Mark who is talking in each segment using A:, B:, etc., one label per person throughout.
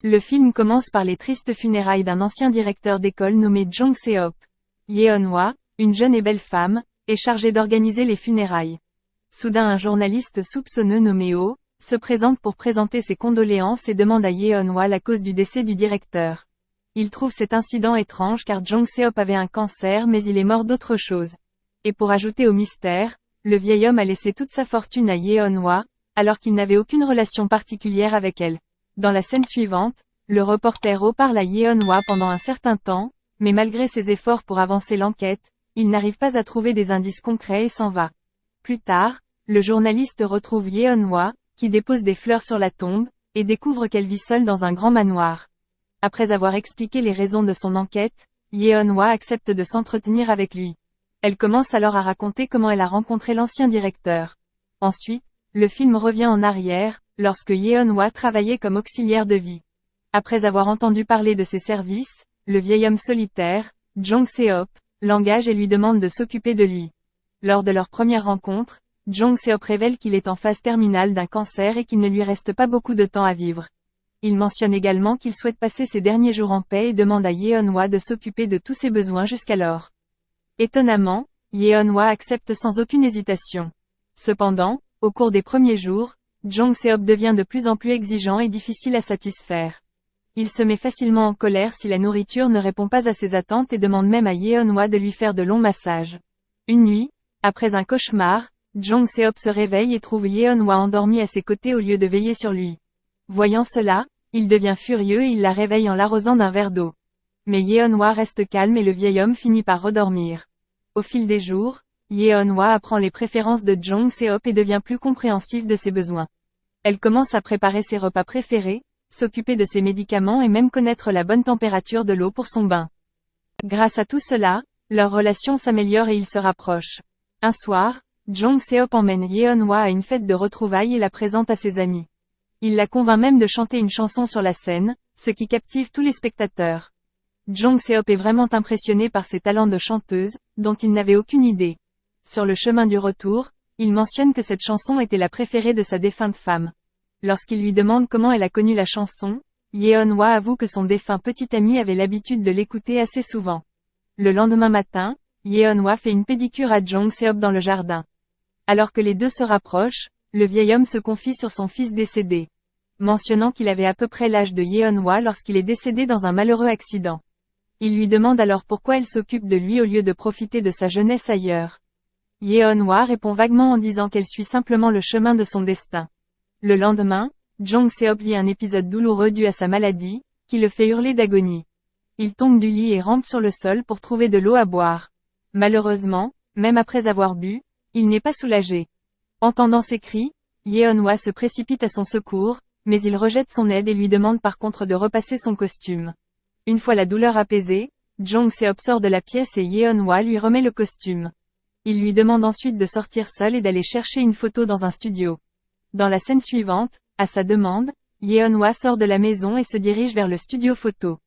A: Le film commence par les tristes funérailles d'un ancien directeur d'école nommé Jong Se-op. Yeon-hwa, une jeune et belle femme, est chargée d'organiser les funérailles. Soudain un journaliste soupçonneux nommé Oh, se présente pour présenter ses condoléances et demande à Yeon-hwa la cause du décès du directeur. Il trouve cet incident étrange car Jong Se-op avait un cancer mais il est mort d'autre chose. Et pour ajouter au mystère, le vieil homme a laissé toute sa fortune à Yeon-hwa, alors qu'il n'avait aucune relation particulière avec elle. Dans la scène suivante, le reporter Oh parle à Yeon-hwa pendant un certain temps, mais malgré ses efforts pour avancer l'enquête, il n'arrive pas à trouver des indices concrets et s'en va. Plus tard, le journaliste retrouve Yeon-hwa, qui dépose des fleurs sur la tombe, et découvre qu'elle vit seule dans un grand manoir. Après avoir expliqué les raisons de son enquête, Yeon-hwa accepte de s'entretenir avec lui. Elle commence alors à raconter comment elle a rencontré l'ancien directeur. Ensuite, le film revient en arrière, lorsque Yeon-hwa travaillait comme auxiliaire de vie. Après avoir entendu parler de ses services, le vieil homme solitaire, Jong Se-op, l'engage et lui demande de s'occuper de lui. Lors de leur première rencontre, Jong Se-op révèle qu'il est en phase terminale d'un cancer et qu'il ne lui reste pas beaucoup de temps à vivre. Il mentionne également qu'il souhaite passer ses derniers jours en paix et demande à Yeon-hwa de s'occuper de tous ses besoins jusqu'alors. Étonnamment, Yeon-hwa accepte sans aucune hésitation. Cependant, au cours des premiers jours, Jong Se-op devient de plus en plus exigeant et difficile à satisfaire. Il se met facilement en colère si la nourriture ne répond pas à ses attentes et demande même à Yeon-hwa de lui faire de longs massages. Une nuit, après un cauchemar, Jong Se-op se réveille et trouve Yeon-hwa endormi à ses côtés au lieu de veiller sur lui. Voyant cela, il devient furieux et il la réveille en l'arrosant d'un verre d'eau. Mais Yeon-hwa reste calme et le vieil homme finit par redormir. Au fil des jours, Yeon-hwa apprend les préférences de Jong Se-op et devient plus compréhensive de ses besoins. Elle commence à préparer ses repas préférés, s'occuper de ses médicaments et même connaître la bonne température de l'eau pour son bain. Grâce à tout cela, leur relation s'améliore et ils se rapprochent. Un soir, Jong Se-op emmène Yeon-hwa à une fête de retrouvailles et la présente à ses amis. Il la convainc même de chanter une chanson sur la scène, ce qui captive tous les spectateurs. Jong Se-op est vraiment impressionné par ses talents de chanteuse, dont il n'avait aucune idée. Sur le chemin du retour, il mentionne que cette chanson était la préférée de sa défunte femme. Lorsqu'il lui demande comment elle a connu la chanson, Yeon-hwa avoue que son défunt petit ami avait l'habitude de l'écouter assez souvent. Le lendemain matin, Yeon-hwa fait une pédicure à Jong Se-op dans le jardin. Alors que les deux se rapprochent, le vieil homme se confie sur son fils décédé. Mentionnant qu'il avait à peu près l'âge de Yeon-hwa lorsqu'il est décédé dans un malheureux accident. Il lui demande alors pourquoi elle s'occupe de lui au lieu de profiter de sa jeunesse ailleurs. Yeon-hwa répond vaguement en disant qu'elle suit simplement le chemin de son destin. Le lendemain, Jong Se-op vit un épisode douloureux dû à sa maladie, qui le fait hurler d'agonie. Il tombe du lit et rampe sur le sol pour trouver de l'eau à boire. Malheureusement, même après avoir bu, il n'est pas soulagé. Entendant ses cris, Yeon-hwa se précipite à son secours, mais il rejette son aide et lui demande par contre de repasser son costume. Une fois la douleur apaisée, Jong Se-op sort de la pièce et Yeon-hwa lui remet le costume. Il lui demande ensuite de sortir seul et d'aller chercher une photo dans un studio. Dans la scène suivante, à sa demande, Yeon-hwa sort de la maison et se dirige vers le studio photo.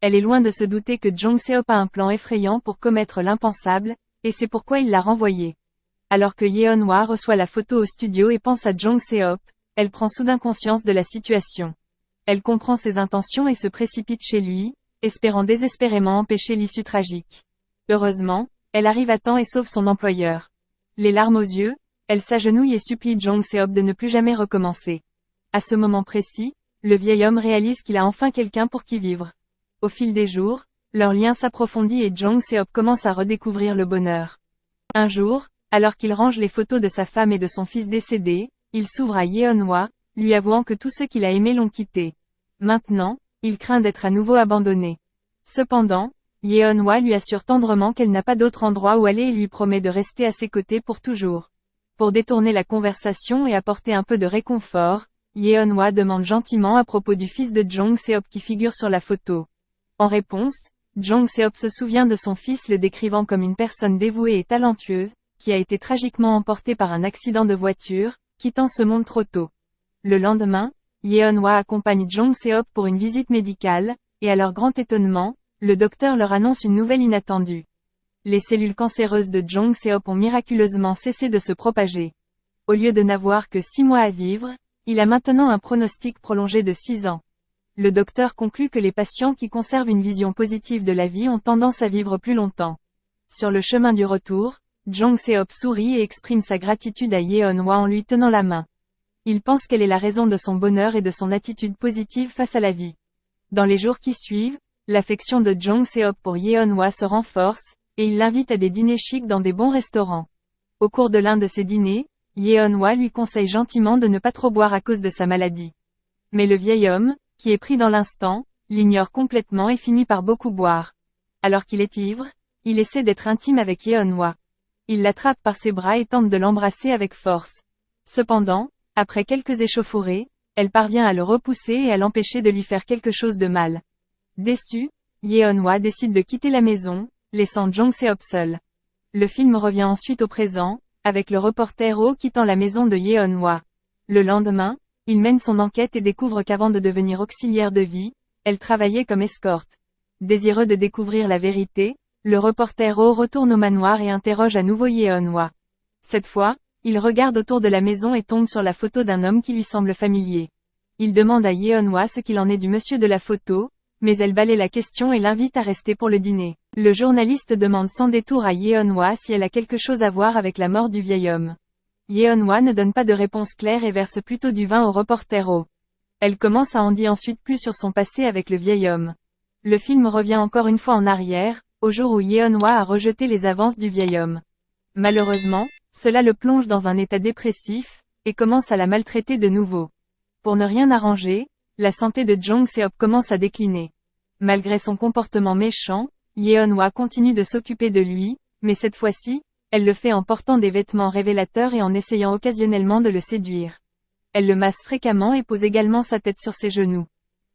A: Elle est loin de se douter que Jong Se-op a un plan effrayant pour commettre l'impensable, et c'est pourquoi il l'a renvoyé. Alors que Yeon-hwa reçoit la photo au studio et pense à Jong Se-op, elle prend soudain conscience de la situation. Elle comprend ses intentions et se précipite chez lui, espérant désespérément empêcher l'issue tragique. Heureusement, elle arrive à temps et sauve son employeur. Les larmes aux yeux, elle s'agenouille et supplie Jong Se-op de ne plus jamais recommencer. À ce moment précis, le vieil homme réalise qu'il a enfin quelqu'un pour qui vivre. Au fil des jours, leur lien s'approfondit et Jong Se-op commence à redécouvrir le bonheur. Un jour, alors qu'il range les photos de sa femme et de son fils décédé, il s'ouvre à Yeon-hwa, lui avouant que tous ceux qu'il a aimés l'ont quitté. Maintenant, il craint d'être à nouveau abandonné. Cependant, Yeon-hwa lui assure tendrement qu'elle n'a pas d'autre endroit où aller et lui promet de rester à ses côtés pour toujours. Pour détourner la conversation et apporter un peu de réconfort, Yeon-hwa demande gentiment à propos du fils de Jong Se-op qui figure sur la photo. En réponse, Jong Se-op se souvient de son fils le décrivant comme une personne dévouée et talentueuse, qui a été tragiquement emporté par un accident de voiture, quittant ce monde trop tôt. Le lendemain, Yeon-hwa accompagne Jong Se-op pour une visite médicale, et à leur grand étonnement, le docteur leur annonce une nouvelle inattendue. Les cellules cancéreuses de Jong Se-op ont miraculeusement cessé de se propager. Au lieu de n'avoir que 6 mois à vivre, il a maintenant un pronostic prolongé de 6 ans. Le docteur conclut que les patients qui conservent une vision positive de la vie ont tendance à vivre plus longtemps. Sur le chemin du retour, Jong Se-hop sourit et exprime sa gratitude à Yeon-hwa en lui tenant la main. Il pense qu'elle est la raison de son bonheur et de son attitude positive face à la vie. Dans les jours qui suivent, l'affection de Jong Se-hop pour Yeon-hwa se renforce, et il l'invite à des dîners chics dans des bons restaurants. Au cours de l'un de ces dîners, Yeon-hwa lui conseille gentiment de ne pas trop boire à cause de sa maladie. Mais le vieil homme, qui est pris dans l'instant, l'ignore complètement et finit par beaucoup boire. Alors qu'il est ivre, il essaie d'être intime avec Yeon-hwa. Il l'attrape par ses bras et tente de l'embrasser avec force. Cependant, après quelques échauffourées, elle parvient à le repousser et à l'empêcher de lui faire quelque chose de mal. Déçu, Yeon-hwa décide de quitter la maison, laissant Jong Se-hop seul. Le film revient ensuite au présent, avec le reporter Oh quittant la maison de Yeon-hwa. Le lendemain, il mène son enquête et découvre qu'avant de devenir auxiliaire de vie, elle travaillait comme escorte. Désireux de découvrir la vérité, le reporter Oh retourne au manoir et interroge à nouveau Yeon-hwa. Cette fois, il regarde autour de la maison et tombe sur la photo d'un homme qui lui semble familier. Il demande à Yeon-hwa ce qu'il en est du monsieur de la photo, mais elle balaie la question et l'invite à rester pour le dîner. Le journaliste demande sans détour à Yeon-hwa si elle a quelque chose à voir avec la mort du vieil homme. Yeon-hwa ne donne pas de réponse claire et verse plutôt du vin au reporter Oh. Elle commence à en dire ensuite plus sur son passé avec le vieil homme. Le film revient encore une fois en arrière, au jour où Yeon-hwa a rejeté les avances du vieil homme. Malheureusement, cela le plonge dans un état dépressif, et commence à la maltraiter de nouveau. Pour ne rien arranger, la santé de Jong Se-hop commence à décliner. Malgré son comportement méchant, Yeon-hwa continue de s'occuper de lui, mais cette fois-ci, elle le fait en portant des vêtements révélateurs et en essayant occasionnellement de le séduire. Elle le masse fréquemment et pose également sa tête sur ses genoux.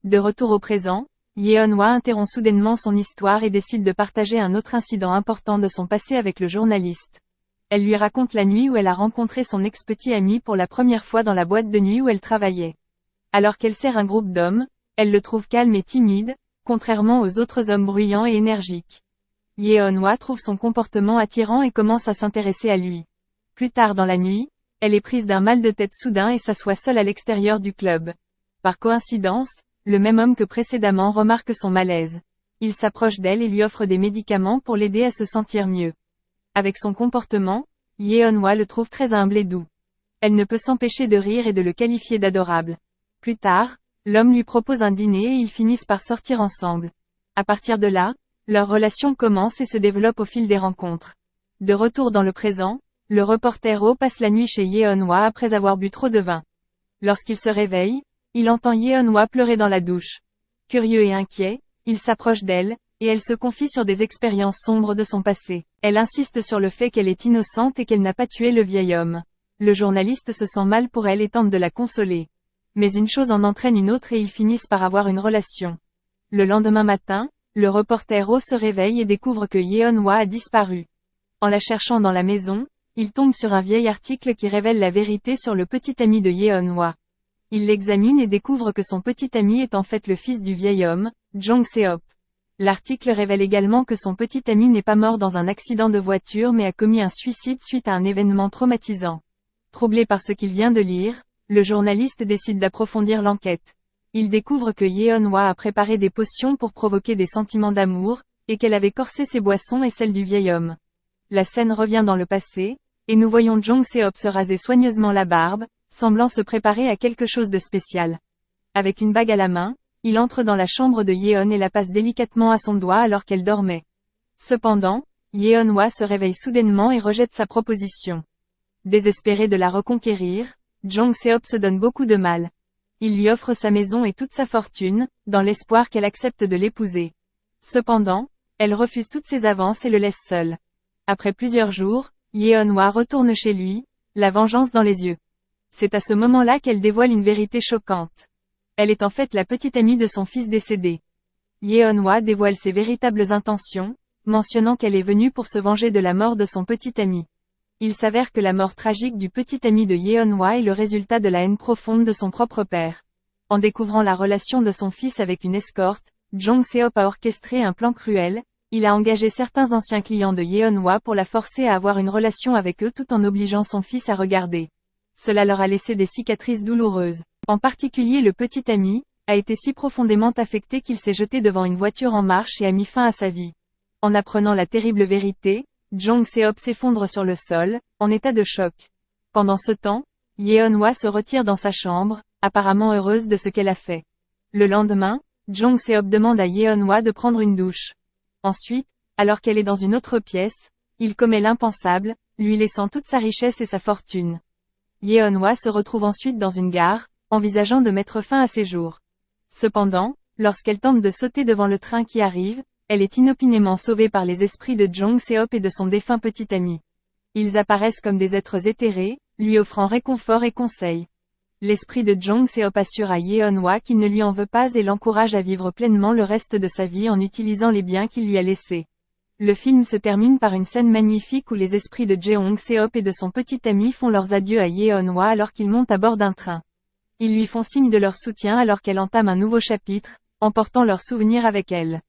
A: De retour au présent, Yeon-hwa interrompt soudainement son histoire et décide de partager un autre incident important de son passé avec le journaliste. Elle lui raconte la nuit où elle a rencontré son ex-petit ami pour la première fois dans la boîte de nuit où elle travaillait. Alors qu'elle sert un groupe d'hommes, elle le trouve calme et timide, contrairement aux autres hommes bruyants et énergiques. Yeon-hwa trouve son comportement attirant et commence à s'intéresser à lui. Plus tard dans la nuit, elle est prise d'un mal de tête soudain et s'assoit seule à l'extérieur du club. Par coïncidence, le même homme que précédemment remarque son malaise. Il s'approche d'elle et lui offre des médicaments pour l'aider à se sentir mieux. Avec son comportement, Yeon-hwa le trouve très humble et doux. Elle ne peut s'empêcher de rire et de le qualifier d'adorable. Plus tard, l'homme lui propose un dîner et ils finissent par sortir ensemble. À partir de là, leur relation commence et se développe au fil des rencontres. De retour dans le présent, le reporter Oh passe la nuit chez Yeon-hwa après avoir bu trop de vin. Lorsqu'il se réveille, il entend Yeon-hwa pleurer dans la douche. Curieux et inquiet, il s'approche d'elle, et elle se confie sur des expériences sombres de son passé. Elle insiste sur le fait qu'elle est innocente et qu'elle n'a pas tué le vieil homme. Le journaliste se sent mal pour elle et tente de la consoler. Mais une chose en entraîne une autre et ils finissent par avoir une relation. Le lendemain matin, le reporter Oh se réveille et découvre que Yeon-hwa a disparu. En la cherchant dans la maison, il tombe sur un vieil article qui révèle la vérité sur le petit ami de Yeon-hwa. Il l'examine et découvre que son petit ami est en fait le fils du vieil homme, Jong Se-hop. L'article révèle également que son petit ami n'est pas mort dans un accident de voiture mais a commis un suicide suite à un événement traumatisant. Troublé par ce qu'il vient de lire, le journaliste décide d'approfondir l'enquête. Il découvre que Yeon-hwa a préparé des potions pour provoquer des sentiments d'amour, et qu'elle avait corsé ses boissons et celles du vieil homme. La scène revient dans le passé, et nous voyons Jong Se-hop se raser soigneusement la barbe, semblant se préparer à quelque chose de spécial. Avec une bague à la main, il entre dans la chambre de Yeon et la passe délicatement à son doigt alors qu'elle dormait. Cependant, Yeon-hwa se réveille soudainement et rejette sa proposition. Désespéré de la reconquérir, Jong Se-hop se donne beaucoup de mal. Il lui offre sa maison et toute sa fortune, dans l'espoir qu'elle accepte de l'épouser. Cependant, elle refuse toutes ses avances et le laisse seul. Après plusieurs jours, Yeon-hwa retourne chez lui, la vengeance dans les yeux. C'est à ce moment-là qu'elle dévoile une vérité choquante. Elle est en fait la petite amie de son fils décédé. Yeon-hwa dévoile ses véritables intentions, mentionnant qu'elle est venue pour se venger de la mort de son petit ami. Il s'avère que la mort tragique du petit ami de Yeon-hwa est le résultat de la haine profonde de son propre père. En découvrant la relation de son fils avec une escorte, Jong Se-hop a orchestré un plan cruel. Il a engagé certains anciens clients de Yeon-hwa pour la forcer à avoir une relation avec eux tout en obligeant son fils à regarder. Cela leur a laissé des cicatrices douloureuses. En particulier le petit ami, a été si profondément affecté qu'il s'est jeté devant une voiture en marche et a mis fin à sa vie. En apprenant la terrible vérité, Jong Se-hop s'effondre sur le sol, en état de choc. Pendant ce temps, Yeon-hwa se retire dans sa chambre, apparemment heureuse de ce qu'elle a fait. Le lendemain, Jong Se-hop demande à Yeon-hwa de prendre une douche. Ensuite, alors qu'elle est dans une autre pièce, il commet l'impensable, lui laissant toute sa richesse et sa fortune. Yeon-hwa se retrouve ensuite dans une gare, envisageant de mettre fin à ses jours. Cependant, lorsqu'elle tente de sauter devant le train qui arrive, elle est inopinément sauvée par les esprits de Jong Se-hop et de son défunt petit ami. Ils apparaissent comme des êtres éthérés, lui offrant réconfort et conseil. L'esprit de Jong Se-hop assure à Yeon-hwa qu'il ne lui en veut pas et l'encourage à vivre pleinement le reste de sa vie en utilisant les biens qu'il lui a laissés. Le film se termine par une scène magnifique où les esprits de Jeong Se-hop et de son petit ami font leurs adieux à Yeon-hwa alors qu'ils montent à bord d'un train. Ils lui font signe de leur soutien alors qu'elle entame un nouveau chapitre, emportant leurs souvenirs avec elle.